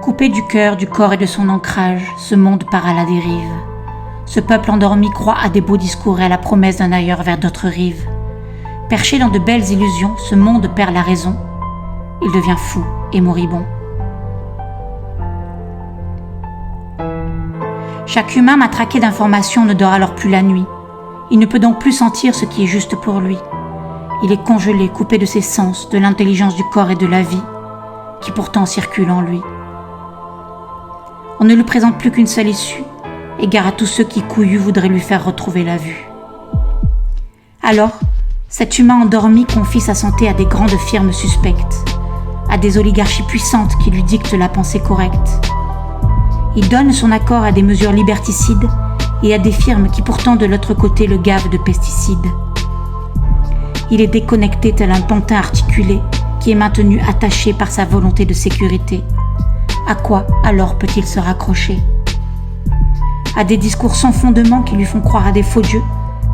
Coupé du cœur, du corps et de son ancrage, ce monde part à la dérive. Ce peuple endormi croit à des beaux discours et à la promesse d'un ailleurs vers d'autres rives. Perché dans de belles illusions, ce monde perd la raison. Il devient fou et moribond. Chaque humain matraqué d'informations ne dort alors plus la nuit. Il ne peut donc plus sentir ce qui est juste pour lui. Il est congelé, coupé de ses sens, de l'intelligence du corps et de la vie, qui pourtant circule en lui. On ne lui présente plus qu'une seule issue, égard à tous ceux qui couillus voudraient lui faire retrouver la vue. Alors, cet humain endormi confie sa santé à des grandes firmes suspectes, à des oligarchies puissantes qui lui dictent la pensée correcte. Il donne son accord à des mesures liberticides et à des firmes qui pourtant de l'autre côté le gavent de pesticides. Il est déconnecté tel un pantin articulé qui est maintenu attaché par sa volonté de sécurité. À quoi alors peut-il se raccrocher ? À des discours sans fondement qui lui font croire à des faux dieux,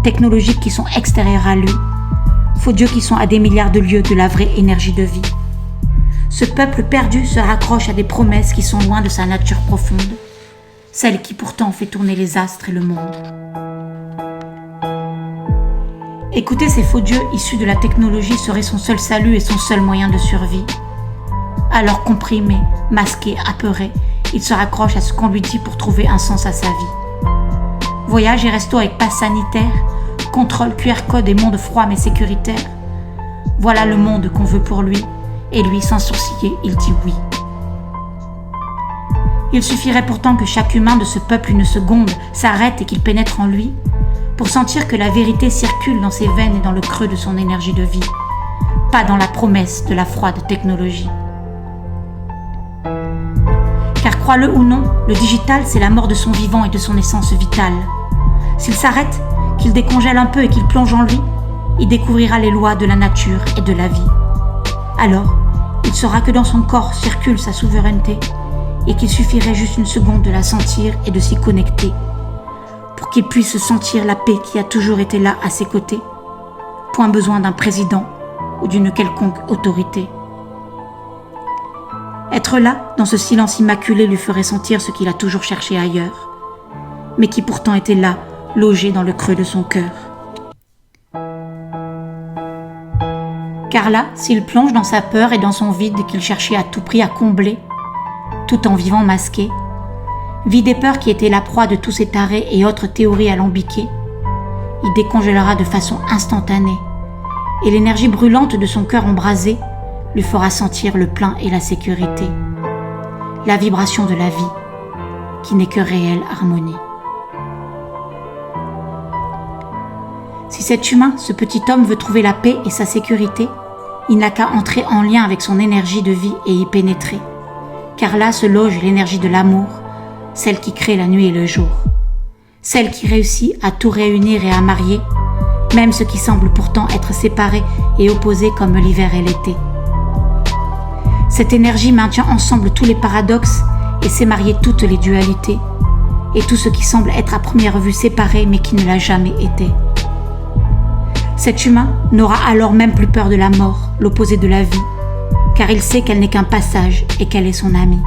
technologiques qui sont extérieurs à lui, faux dieux qui sont à des milliards de lieues de la vraie énergie de vie. Ce peuple perdu se raccroche à des promesses qui sont loin de sa nature profonde, celle qui pourtant fait tourner les astres et le monde. Écouter ces faux dieux issus de la technologie serait son seul salut et son seul moyen de survie. Alors comprimé, masqué, apeuré, il se raccroche à ce qu'on lui dit pour trouver un sens à sa vie. Voyage et resto avec passe sanitaire, contrôle QR code et monde froid mais sécuritaire. Voilà le monde qu'on veut pour lui, et lui, sans sourciller, il dit oui. Il suffirait pourtant que chaque humain de ce peuple une seconde s'arrête et qu'il pénètre en lui, pour sentir que la vérité circule dans ses veines et dans le creux de son énergie de vie, pas dans la promesse de la froide technologie. Car crois-le ou non, le digital c'est la mort de son vivant et de son essence vitale. S'il s'arrête, qu'il décongèle un peu et qu'il plonge en lui, il découvrira les lois de la nature et de la vie. Alors, il saura que dans son corps circule sa souveraineté et qu'il suffirait juste une seconde de la sentir et de s'y connecter pour qu'il puisse sentir la paix qui a toujours été là à ses côtés. Point besoin d'un président ou d'une quelconque autorité. Être là, dans ce silence immaculé, lui ferait sentir ce qu'il a toujours cherché ailleurs, mais qui pourtant était là, logé dans le creux de son cœur. Car là, s'il plonge dans sa peur et dans son vide qu'il cherchait à tout prix à combler, tout en vivant masqué, vide et peur qui était la proie de tous ses tarés et autres théories alambiquées, il décongélera de façon instantanée, et l'énergie brûlante de son cœur embrasé lui fera sentir le plein et la sécurité, la vibration de la vie, qui n'est que réelle harmonie. Si cet humain, ce petit homme, veut trouver la paix et sa sécurité, il n'a qu'à entrer en lien avec son énergie de vie et y pénétrer, car là se loge l'énergie de l'amour, celle qui crée la nuit et le jour, celle qui réussit à tout réunir et à marier, même ce qui semble pourtant être séparé et opposé comme l'hiver et l'été. Cette énergie maintient ensemble tous les paradoxes et sait marier toutes les dualités, et tout ce qui semble être à première vue séparé mais qui ne l'a jamais été. Cet humain n'aura alors même plus peur de la mort, l'opposé de la vie, car il sait qu'elle n'est qu'un passage et qu'elle est son amie.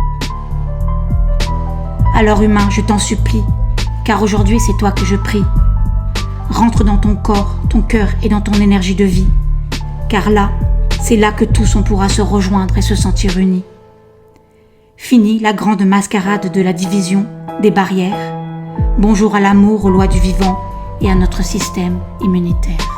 Alors humain, je t'en supplie, car aujourd'hui c'est toi que je prie. Rentre dans ton corps, ton cœur et dans ton énergie de vie, car là, c'est là que tous on pourra se rejoindre et se sentir unis. Fini la grande mascarade de la division, des barrières. Bonjour à l'amour, aux lois du vivant et à notre système immunitaire.